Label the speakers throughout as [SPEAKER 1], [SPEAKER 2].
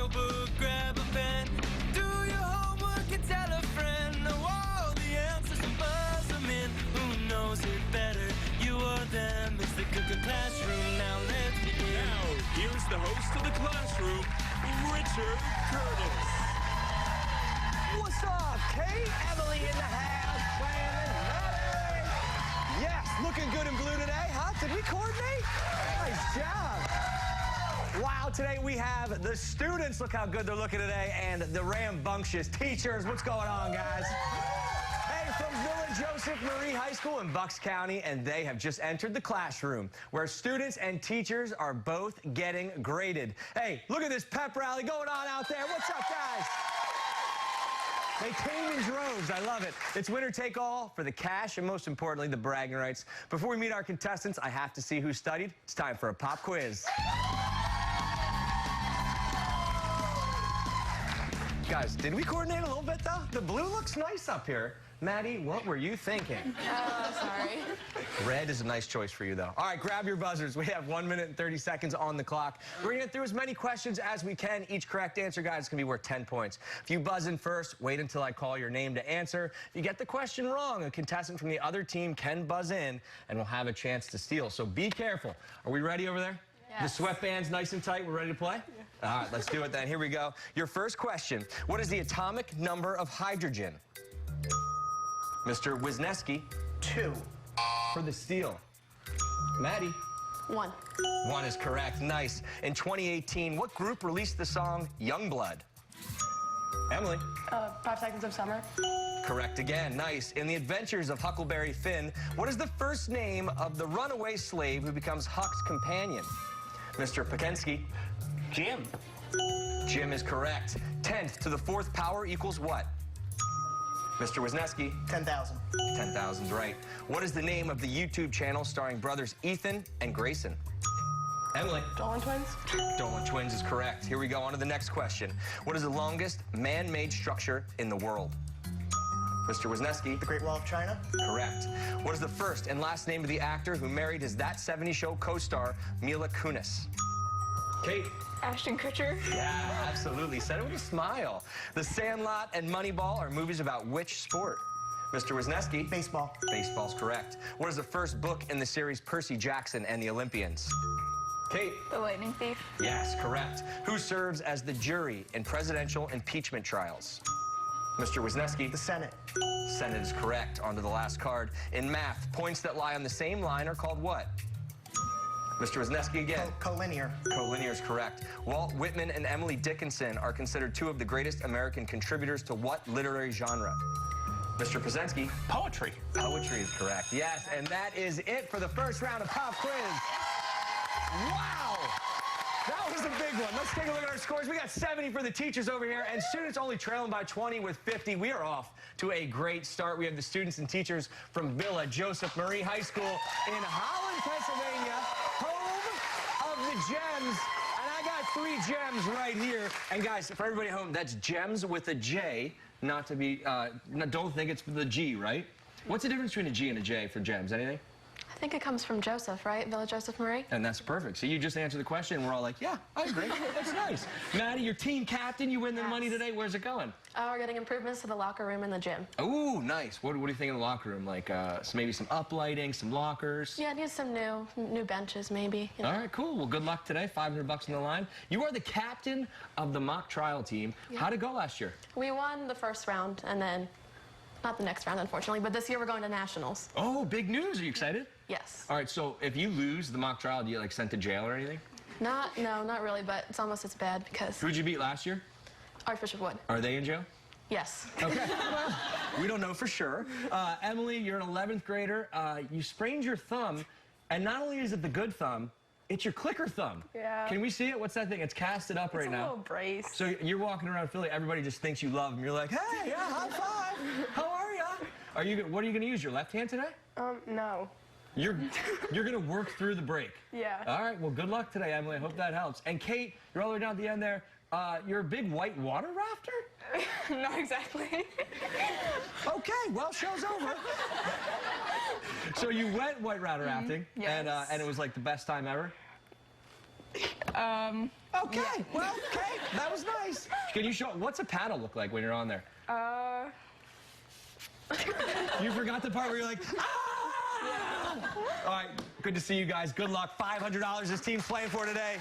[SPEAKER 1] notebook, grab a pen. Do your homework and tell a friend. Know all the answers and buzz them in. Who knows it better, you or them? It's the ClassH-Room. Now let's begin.
[SPEAKER 2] Now, here's the host of the ClassH-Room, Richard Curtis.
[SPEAKER 3] What's up, Kate? Emily in the house, Brandon, Maddie. Yes, looking good and blue today, huh? Did we coordinate? Nice job. Wow, today we have the students. Look how good they're looking today, and the rambunctious teachers. What's going on, guys? Hey, from Villa Joseph Marie High School in Bucks County, and they have just entered the ClassH-Room, where students and teachers are both getting graded. Hey, look at this pep rally going on out there. What's up, guys? They came in droves. I love it. It's winner take all for the cash and, most importantly, the bragging rights. Before we meet our contestants, I have to see who studied. It's time for a pop quiz. Guys, did we coordinate a little bit, though? The blue looks nice up here. Maddie, what were you thinking?
[SPEAKER 4] Sorry.
[SPEAKER 3] Red is a nice choice for you, though. All right, grab your buzzers. We have 1 minute and 30 seconds on the clock. We're going to get through as many questions as we can. Each correct answer, guys, is going to be worth 10 points. If you buzz in first, wait until I call your name to answer. If you get the question wrong, a contestant from the other team can buzz in and will have a chance to steal. So be careful. Are we ready over there?
[SPEAKER 4] Yes.
[SPEAKER 3] The sweatband's nice and tight. We're ready to play? Yeah. All right, let's do it then. Here we go. Your first question. What is the atomic number of hydrogen? Mr. Wisniewski.
[SPEAKER 5] 2.
[SPEAKER 3] For the steal. Maddie.
[SPEAKER 4] 1.
[SPEAKER 3] 1 is correct. Nice. In 2018, what group released the song Youngblood? Emily.
[SPEAKER 4] 5 Seconds of Summer.
[SPEAKER 3] Correct again. Nice. In The Adventures of Huckleberry Finn, what is the first name of the runaway slave who becomes Huck's companion? Mr. Pakensky.
[SPEAKER 5] Jim.
[SPEAKER 3] Jim is correct. 10th to the 4th power equals what? Mr. Wisniewski.
[SPEAKER 5] 10,000.
[SPEAKER 3] 10,000's right. What is the name of the YouTube channel starring brothers Ethan and Grayson? Emily.
[SPEAKER 4] Dolan Twins.
[SPEAKER 3] Dolan Twins is correct. Here we go on to the next question. What is the longest man-made structure in the world? Mr. Wisniewski.
[SPEAKER 5] The Great Wall of China.
[SPEAKER 3] Correct. What is the first and last name of the actor who married his That 70s Show co-star, Mila Kunis? Kate.
[SPEAKER 4] Ashton Kutcher.
[SPEAKER 3] Yeah, absolutely. Said it with a smile. The Sandlot and Moneyball are movies about which sport? Mr. Wisniewski.
[SPEAKER 5] Baseball.
[SPEAKER 3] Baseball's correct. What is the first book in the series Percy Jackson and the Olympians? Kate.
[SPEAKER 4] The Lightning Thief.
[SPEAKER 3] Yes, correct. Who serves as the jury in presidential impeachment trials? Mr. Wisniewski.
[SPEAKER 5] The Senate.
[SPEAKER 3] Senate is correct. On to the last card. In math, points that lie on the same line are called what? Mr. Wisniewski again.
[SPEAKER 5] Collinear.
[SPEAKER 3] Collinear is correct. Walt Whitman and Emily Dickinson are considered 2 of the greatest American contributors to what literary genre? Mr. Pazensky.
[SPEAKER 5] Poetry.
[SPEAKER 3] Poetry is correct. Yes, and that is it for the first round of Pop Quiz. Wow! That was a big one. Let's take a look at our scores. We got 70 for the teachers over here, and students only trailing by 20 with 50. We are off to a great start. We have the students and teachers from Villa Joseph Marie High School in Holland, Pennsylvania, home of the Gems. And I got 3 gems right here. And guys, for everybody at home, that's Gems with a J, not to be, don't think it's the G, right? What's the difference between a G and a J for Gems? Anything?
[SPEAKER 4] I think it comes from Joseph, right? Villa Joseph Marie.
[SPEAKER 3] And that's perfect. So you just answered the question, and we're all like, yeah, I agree. That's nice. Maddie, your team captain, you win the money today. Where's it going?
[SPEAKER 4] We're getting improvements to the locker room and the gym.
[SPEAKER 3] Ooh, nice. What do you think of the locker room? Like maybe some uplighting, some lockers?
[SPEAKER 4] Yeah, it needs some new benches, maybe. You know.
[SPEAKER 3] All right, cool. Well, good luck today. $500 on the line. You are the captain of the mock trial team. Yeah. How'd it go last year?
[SPEAKER 4] We won the first round, and then not the next round, unfortunately, but this year we're going to nationals.
[SPEAKER 3] Oh, big news. Are you excited?
[SPEAKER 4] Yes.
[SPEAKER 3] All right, so if you lose the mock trial, do you, like, sent to jail or anything?
[SPEAKER 4] No, not really, but it's almost as bad because...
[SPEAKER 3] Who'd you beat last year?
[SPEAKER 4] Archbishop Wood.
[SPEAKER 3] Are they in jail?
[SPEAKER 4] Yes.
[SPEAKER 3] Okay. Well, we don't know for sure. Emily, you're an 11th grader. You sprained your thumb, and not only is it the good thumb, it's your clicker thumb.
[SPEAKER 4] Yeah.
[SPEAKER 3] Can we see it? What's that thing? It's casted up right now.
[SPEAKER 4] It's a little brace.
[SPEAKER 3] So you're walking around Philly, everybody just thinks you love them. You're like, hey, yeah, high five. How are ya? What are you gonna use, your left hand today?
[SPEAKER 4] No.
[SPEAKER 3] You're gonna work through the break.
[SPEAKER 4] Yeah.
[SPEAKER 3] All right, well, good luck today, Emily. I hope that helps. And Kate, you're all the way down at the end there. You're a big white water rafter?
[SPEAKER 4] Not exactly.
[SPEAKER 3] Okay, well, show's over. So you went white rafting,
[SPEAKER 4] yes.
[SPEAKER 3] and it was like the best time ever? Okay, well, okay, that was nice. Can you show, what's a paddle look like when you're on there? You forgot the part where you're like, ah! All right, good to see you guys. Good luck. $500 this team's playing for today.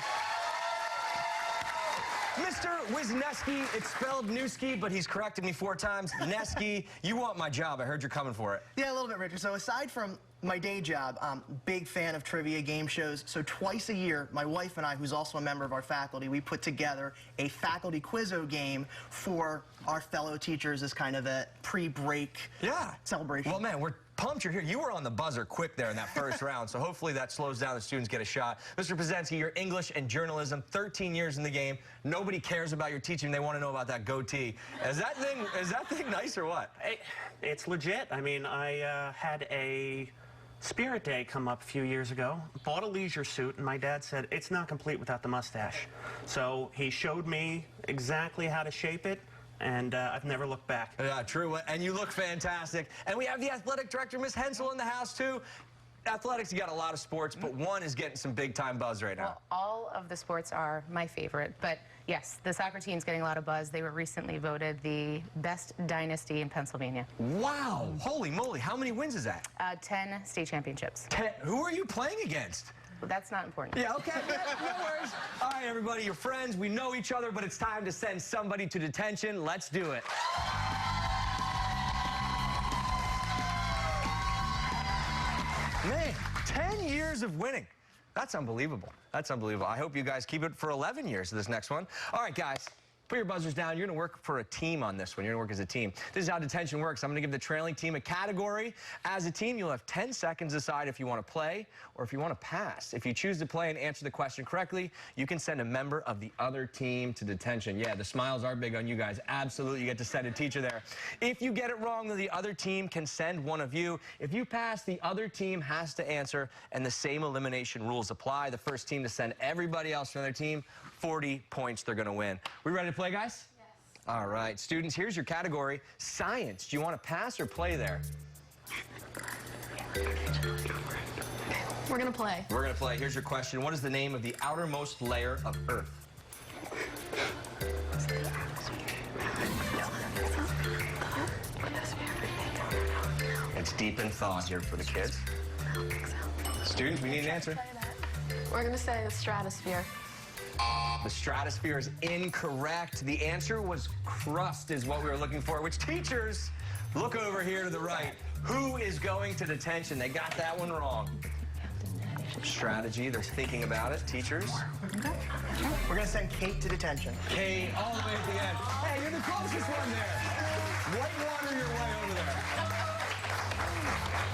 [SPEAKER 3] Mr. Wisniewski, it's spelled Newski, but he's corrected me 4 times. Neski, you want my job. I heard you're coming for it.
[SPEAKER 5] Yeah, a little bit, Richard. So aside from my day job, big fan of trivia game shows. So twice a year, my wife and I, who's also a member of our faculty, we put together a faculty quizzo game for our fellow teachers as kind of a pre-break celebration.
[SPEAKER 3] Well, man, we're pumped you're here. You were on the buzzer quick there in that first round, so hopefully that slows down the students get a shot. Mr. Pazensky, your English and journalism, 13 years in the game. Nobody cares about your teaching. They want to know about that goatee. Is that thing nice or what?
[SPEAKER 6] It's legit. I mean, I had a Spirit Day come up a few years ago, bought a leisure suit, and my dad said, it's not complete without the mustache. So he showed me exactly how to shape it, and I've never looked back.
[SPEAKER 3] Yeah, true. And you look fantastic. And we have the athletic director, Miss Hensel, in the house, too. Athletics, you got a lot of sports, but one is getting some big-time buzz right now.
[SPEAKER 7] Well, all of the sports are my favorite, but yes, the soccer team's getting a lot of buzz. They were recently voted the best dynasty in Pennsylvania.
[SPEAKER 3] Wow. Holy moly. How many wins is that?
[SPEAKER 7] 10 state championships.
[SPEAKER 3] 10. Who are you playing against?
[SPEAKER 7] Well, that's not important.
[SPEAKER 3] Yeah, okay, no worries. All right, everybody, you're friends. We know each other, but it's time to send somebody to detention. Let's do it. Man, 10 years of winning. That's unbelievable. That's unbelievable. I hope you guys keep it for 11 years this next one. All right, guys. Put your buzzers down. You're going to work for a team on this one. You're going to work as a team. This is how detention works. I'm going to give the trailing team a category. As a team, you'll have 10 seconds to decide if you want to play or if you want to pass. If you choose to play and answer the question correctly, you can send a member of the other team to detention. Yeah, the smiles are big on you guys. Absolutely, you get to send a teacher there. If you get it wrong, then the other team can send one of you. If you pass, the other team has to answer, and the same elimination rules apply. The first team to send everybody else from their team, 40 points they're going to win. We ready to play, guys? Yes. All right, students, here's your category. Science. Do you want to pass or play there?
[SPEAKER 4] We're going to play.
[SPEAKER 3] We're going to play. Here's your question. What is the name of the outermost layer of Earth? It's deep in thought here for the kids. Students, we need an answer.
[SPEAKER 4] We're going to say the stratosphere.
[SPEAKER 3] The stratosphere is incorrect. The answer was crust is what we were looking for, which teachers, look over here to the right. Who is going to detention? They got that one wrong. Strategy, they're thinking about it. Teachers?
[SPEAKER 5] We're going to send Kate to detention.
[SPEAKER 3] Kate, all the way at the end. Hey, you're the closest one there. Whitewater your way over there.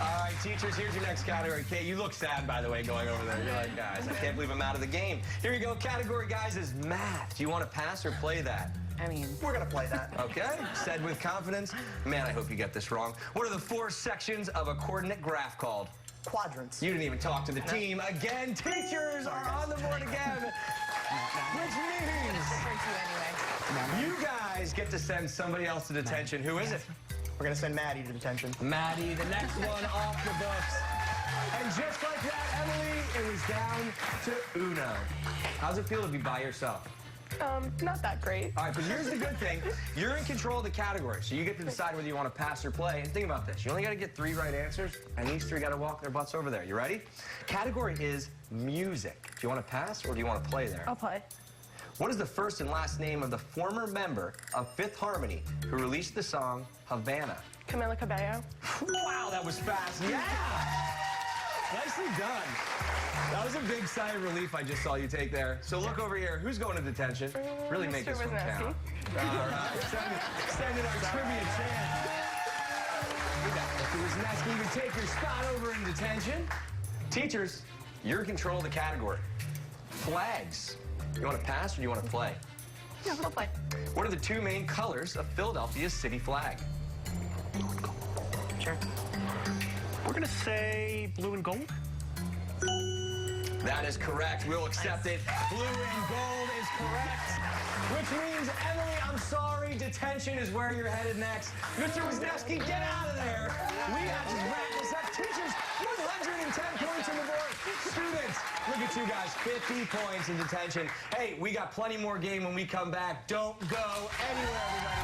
[SPEAKER 3] All right, teachers, here's your next category. Kate, you look sad, by the way, going over there. You're like, guys, I can't believe I'm out of the game. Here you go. Category, guys, is math. Do you want to pass or play that?
[SPEAKER 7] I mean,
[SPEAKER 5] We're going to play that.
[SPEAKER 3] Okay, said with confidence. Man, I hope you get this wrong. What are the 4 sections of a coordinate graph called?
[SPEAKER 5] Quadrants.
[SPEAKER 3] You didn't even talk to the team. Again, teachers are on the board again. Which means you guys get to send somebody else to detention. Who is it?
[SPEAKER 5] We're going to send Maddie to detention.
[SPEAKER 3] Maddie, the next one off the books. And just like that, Emily, it was down to Uno. How's it feel to be by yourself?
[SPEAKER 4] Not that great.
[SPEAKER 3] All right, but here's the good thing. You're in control of the category, so you get to decide whether you want to pass or play. And think about this. You only got to get 3 right answers, and these 3 got to walk their butts over there. You ready? Category is music. Do you want to pass or do you want to play there?
[SPEAKER 4] I'll play.
[SPEAKER 3] What is the first and last name of the former member of Fifth Harmony who released the song Havana?
[SPEAKER 4] Camila Cabello.
[SPEAKER 3] Wow, that was fast. Yeah! Nicely done. That was a big sigh of relief I just saw you take there. So look over here. Who's going to detention? Really make this one count. All right. Send it our trivia chance. Mr. Wisniewski, you can take your spot over in detention. Teachers, you're in control of the category. Flags. You want to pass or do you want to play?
[SPEAKER 4] Yeah, I'll play.
[SPEAKER 3] What are the 2 main colors of Philadelphia's city flag?
[SPEAKER 6] Sure. We're going to say blue and gold.
[SPEAKER 3] That is correct. We'll accept it. Blue and gold is correct. Which means, Emily, I'm sorry, detention is where you're headed next. Mr. Wisniewski, get out of there. We have to wrap this up. Teachers, 110 points on the board. Students, look at you guys, 50 points in detention. Hey, we got plenty more game when we come back. Don't go anywhere, everybody.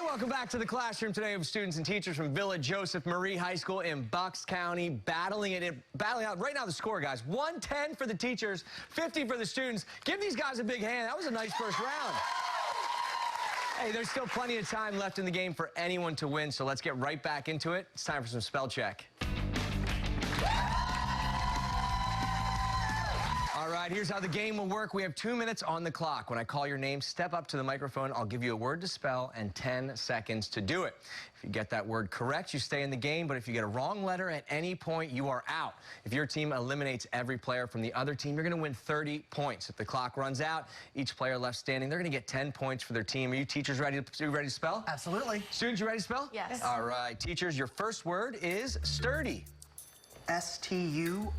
[SPEAKER 3] Welcome back to the classroom. Today with students and teachers from Villa Joseph Marie High School in Bucks County, battling out. Right now the score, guys, 110 for the teachers, 50 for the students. Give these guys a big hand. That was a nice first round. Hey, there's still plenty of time left in the game for anyone to win, so let's get right back into it. It's time for some spell check. All right, here's how the game will work. We have 2 minutes on the clock. When I call your name, step up to the microphone. I'll give you a word to spell and 10 seconds to do it. If you get that word correct, you stay in the game, but if you get a wrong letter at any point, you are out. If your team eliminates every player from the other team, you're going to win 30 points. If the clock runs out, each player left standing, they're going to get 10 points for their team. Are you teachers ready to spell?
[SPEAKER 5] Absolutely.
[SPEAKER 3] Students, you ready to spell?
[SPEAKER 4] Yes.
[SPEAKER 3] All right, teachers, your first word is sturdy.
[SPEAKER 5] S-T-U-R-D-Y.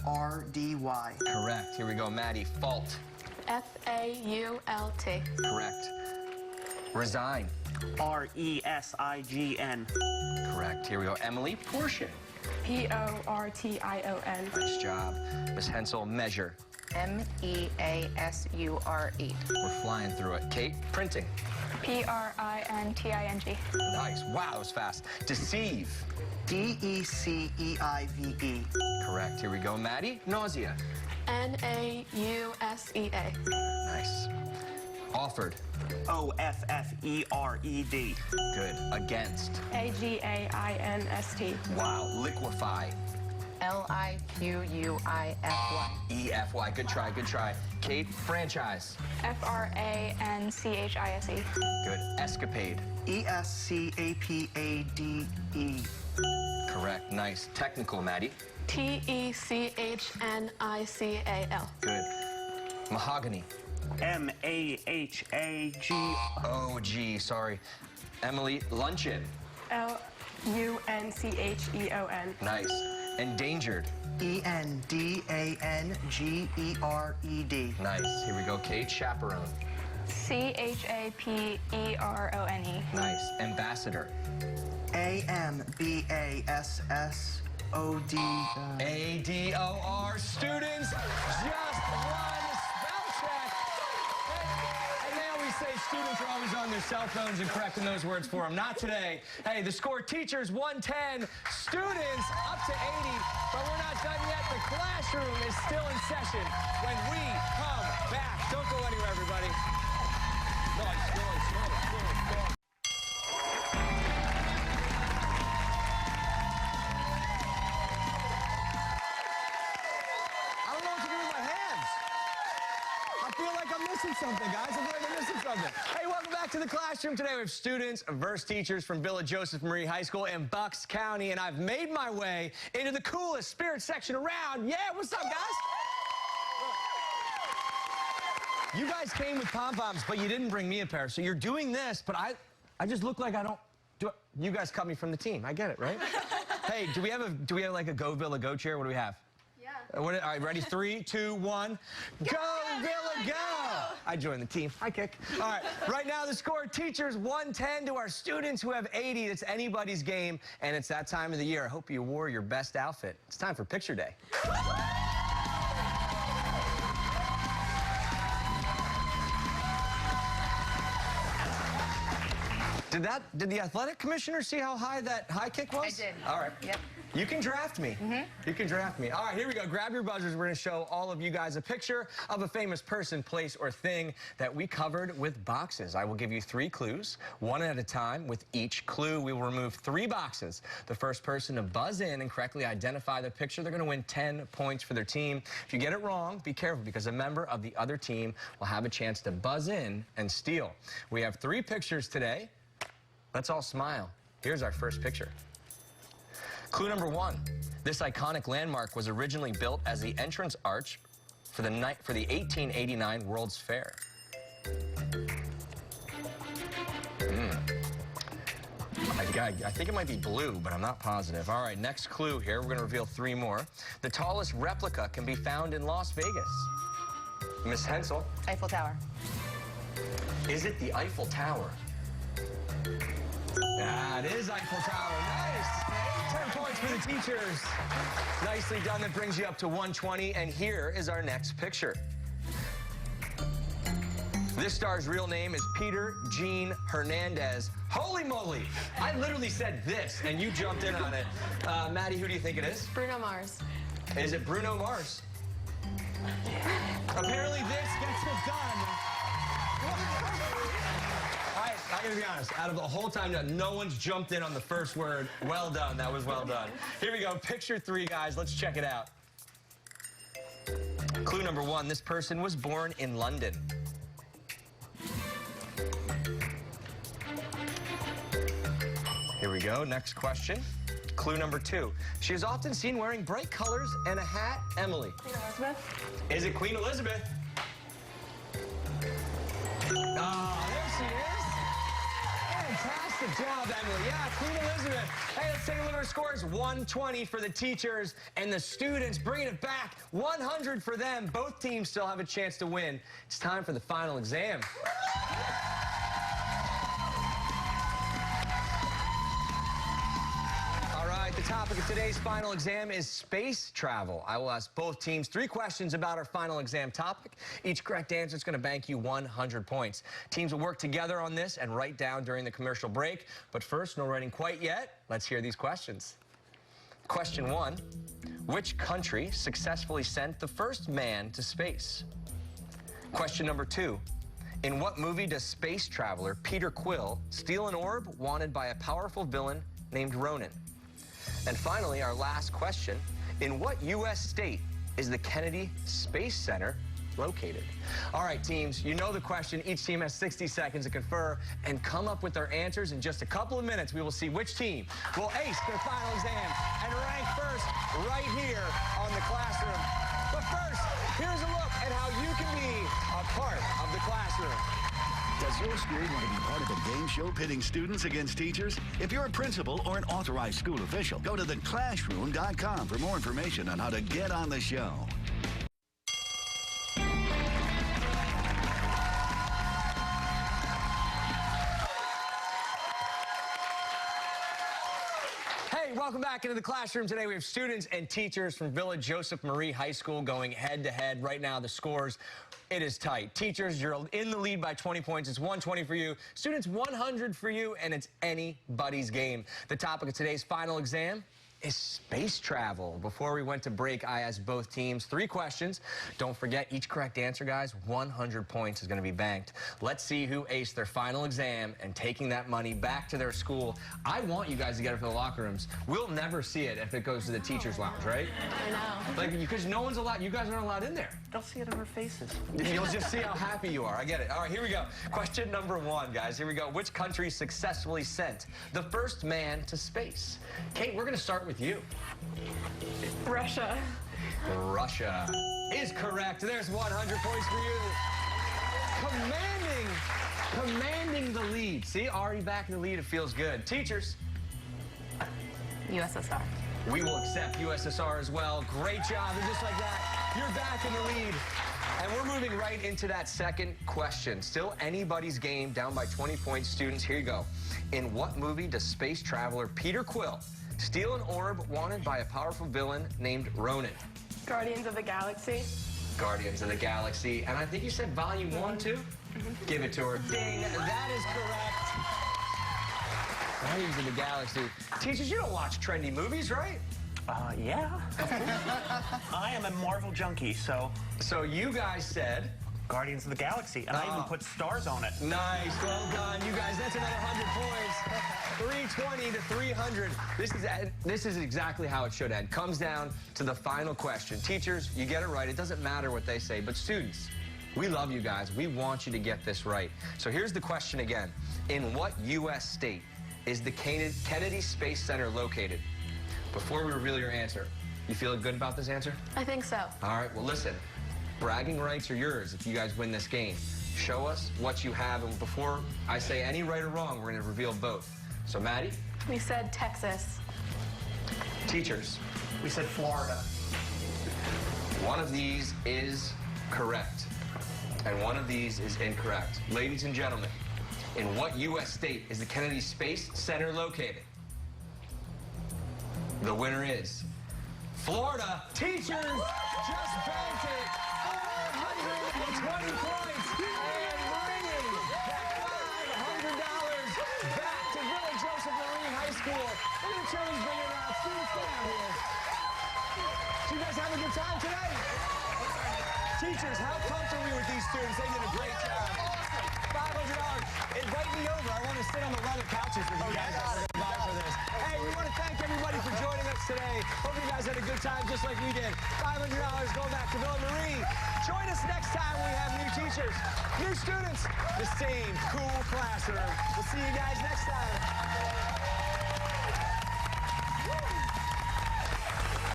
[SPEAKER 3] Correct. Here we go, Maddie. Fault.
[SPEAKER 4] F-A-U-L-T.
[SPEAKER 3] Correct. Resign.
[SPEAKER 6] R-E-S-I-G-N.
[SPEAKER 3] Correct. Here we go, Emily. Portion.
[SPEAKER 4] P-O-R-T-I-O-N.
[SPEAKER 3] Nice job. Miss Hensel. Measure.
[SPEAKER 7] M-E-A-S-U-R-E.
[SPEAKER 3] We're flying through it. Kate. Printing.
[SPEAKER 4] P-R-I-N-T-I-N-G.
[SPEAKER 3] Nice. Wow, that was fast. Deceive.
[SPEAKER 5] D-E-C-E-I-V-E.
[SPEAKER 3] Correct. Here we go, Maddie. Nausea.
[SPEAKER 4] N-A-U-S-E-A.
[SPEAKER 3] Nice. Offered.
[SPEAKER 6] O-F-F-E-R-E-D.
[SPEAKER 3] Good. Against.
[SPEAKER 4] A-G-A-I-N-S-T.
[SPEAKER 3] Wow. Liquefy.
[SPEAKER 7] L-I-Q-U-I-F-Y.
[SPEAKER 3] E-F-Y. Good try, good try. Kate. Franchise.
[SPEAKER 4] F-R-A-N-C-H-I-S-E.
[SPEAKER 3] Good. Escapade.
[SPEAKER 5] E-S-C-A-P-A-D-E.
[SPEAKER 3] Correct. Nice. Technical, Maddie.
[SPEAKER 4] T-E-C-H-N-I-C-A-L.
[SPEAKER 3] Good. Mahogany.
[SPEAKER 6] M-A-H-A-G.
[SPEAKER 3] O-G, sorry. Emily. Luncheon.
[SPEAKER 4] L-U-N-C-H-E-O-N.
[SPEAKER 3] Nice. Endangered.
[SPEAKER 5] E-N-D-A-N-G-E-R-E-D.
[SPEAKER 3] Nice. Here we go, Kate. Chaperone.
[SPEAKER 4] C-H-A-P-E-R-O-N-E.
[SPEAKER 3] Nice. Ambassador.
[SPEAKER 5] A-M-B-A-S-S-O-D.
[SPEAKER 3] A-D-O-R. Students, just one spell check. And they always say students are always on their cell phones and correcting those words for them. Not today. Hey, the score, teachers 110, students up to 80. But we're not done yet. The classroom is still in session when we come back. Don't go anywhere, everybody. Nice. Something, guys. I feel like I'm missing something. Hey, welcome back to the classroom. Today we have students versus teachers from Villa Joseph Marie High School in Bucks County, and I've made my way into the coolest spirit section around. Yeah, what's up, guys? You guys came with pom-poms, but you didn't bring me a pair, so you're doing this, but I just look like I don't do it. You guys cut me from the team. I get it, right? Hey, do we have like a Go Villa Go chair? What do we have? All right, ready? 3, 2, 1. Go, Villa, go! I joined the team. I kick. All right, right now the score, teachers 110 to our students who have 80. It's anybody's game, and it's that time of the year. I hope you wore your best outfit. It's time for picture day. Did the athletic commissioner see how high that high kick was?
[SPEAKER 7] I did.
[SPEAKER 3] All right.
[SPEAKER 7] Yep.
[SPEAKER 3] You can draft me. You can draft me. All right, here we go. Grab your buzzers. We're going to show all of you guys a picture of a famous person, place, or thing that we covered with boxes. I will give you 3 clues, one at a time. With each clue, we will remove 3 boxes. The first person to buzz in and correctly identify the picture, they're going to win 10 points for their team. If you get it wrong, be careful because a member of the other team will have a chance to buzz in and steal. We have 3 pictures today. Let's all smile. Here's our first picture. Clue number 1. This iconic landmark was originally built as the entrance arch
[SPEAKER 8] for the 1889 World's Fair? I think it might be blue, but I'm not positive. All right, next clue here. We're going to reveal 3 more. The tallest replica can be found in Las Vegas. Miss Hensel.
[SPEAKER 7] Eiffel Tower.
[SPEAKER 8] Is it the Eiffel Tower? It is Eiffel Tower. Nice. 10 points for the teachers. Nicely done. That brings you up to 120. And here is our next picture. This star's real name is Peter Gene Hernandez. Holy moly! I literally said this, and you jumped in on it. Maddie, who do you think it is?
[SPEAKER 4] Bruno Mars.
[SPEAKER 8] Is it Bruno Mars? Apparently this gets it done. I gotta be honest, out of the whole time, no one's jumped in on the first word. Well done, that was well done. Here we go, picture 3, guys. Let's check it out. Clue number 1, this person was born in London. Here we go, next question. Clue number 2. She is often seen wearing bright colors and a hat. Emily.
[SPEAKER 4] Queen Elizabeth.
[SPEAKER 8] Is it Queen Elizabeth? Oh, there she is. Fantastic job, Emily. Yeah, Queen Elizabeth. Hey, let's take a look at our scores. 120 for the teachers and the students, bringing it back. 100 for them. Both teams still have a chance to win. It's time for the final exam. The topic of today's final exam is space travel. I will ask both teams 3 questions about our final exam topic. Each correct answer is going to bank you 100 points. Teams will work together on this and write down during the commercial break. But first, no writing quite yet. Let's hear these questions. Question 1. Which country successfully sent the first man to space? Question number 2. In what movie does space traveler Peter Quill steal an orb wanted by a powerful villain named Ronan? And finally, our last question. In what U.S. state is the Kennedy Space Center located? All right, teams, you know the question. Each team has 60 seconds to confer and come up with their answers. In just a couple of minutes, we will see which team will ace their final exam and rank first right here on the Classroom. But first, here's a look at how you can be a part of the Classroom.
[SPEAKER 9] Does your school want to be part of a game show pitting students against teachers? If you're a principal or an authorized school official, go to theclassroom.com for more information on how to get on the show.
[SPEAKER 8] Welcome back into the Classroom. Today we have students and teachers from Village Joseph Marie High School going head-to-head. Right now the scores, it is tight. Teachers, you're in the lead by 20 points. It's 120 for you. Students, 100 for you, and it's anybody's game. The topic of today's final exam is space travel. Before we went to break, I asked both teams 3 questions. Don't forget, each correct answer, guys, 100 points is going to be banked. Let's see who aced their final exam and taking that money back to their school. I want you guys to get it for the locker rooms. We'll never see it if it goes to the teacher's lounge, right?
[SPEAKER 4] I know.
[SPEAKER 8] Like, because no one's allowed, you guys aren't allowed in there.
[SPEAKER 6] They'll see it in our faces.
[SPEAKER 8] You'll just see how happy you are. I get it. All right, here we go. Question number 1, guys. Here we go. Which country successfully sent the first man to space? Kate, we're going to start with you.
[SPEAKER 4] Russia.
[SPEAKER 8] Russia is correct. There's 100 points for you. Commanding the lead. See, already back in the lead. It feels good. Teachers.
[SPEAKER 7] USSR.
[SPEAKER 8] We will accept USSR as well. Great job. And just like that, you're back in the lead. And we're moving right into that second question. Still anybody's game, down by 20 points. Students, here you go. In what movie does space traveler Peter Quill steal an orb wanted by a powerful villain named Ronan?
[SPEAKER 4] Guardians of the Galaxy.
[SPEAKER 8] Guardians of the Galaxy. And I think you said volume 1, too? Give it to her. Ding. That is correct. Guardians of the Galaxy. Teachers, you don't watch trendy movies, right?
[SPEAKER 6] Yeah. I am a Marvel junkie, so...
[SPEAKER 8] So you guys said...
[SPEAKER 6] Guardians of the Galaxy, and I even put stars on it.
[SPEAKER 8] Nice, well done, you guys. That's another 100 points. 320 to 300. This is exactly how it should end. Comes down to the final question. Teachers, you get it right. It doesn't matter what they say, but students, we love you guys. We want you to get this right. So here's the question again. In what U.S. state is the Kennedy Space Center located? Before we reveal your answer, you feeling good about this answer?
[SPEAKER 4] I think so.
[SPEAKER 8] All right, well, listen. Bragging rights are yours if you guys win this game. Show us what you have, and before I say any right or wrong, we're going to reveal both. So, Maddie?
[SPEAKER 4] We said Texas.
[SPEAKER 8] Teachers?
[SPEAKER 5] We said Florida.
[SPEAKER 8] One of these is correct, and one of these is incorrect. Ladies and gentlemen, in what U.S. state is the Kennedy Space Center located? The winner is Florida. Teachers just banked it. 420 points and bringing that $500 back to Village Joseph Marine High School. Look at the children bringing it out. Students, get out here. Did you guys have a good time today? Teachers, how pumped are we with these students? They did a great job. $500. Invite me over. I want to sit on the leather couches with you guys. For this. Hey, we want to thank everybody for joining us today. Hope you guys had a good time just like we did. $500 going back to Villa Marie. Join us next time we have new teachers, new students, the same cool classroom. We'll see you guys next time.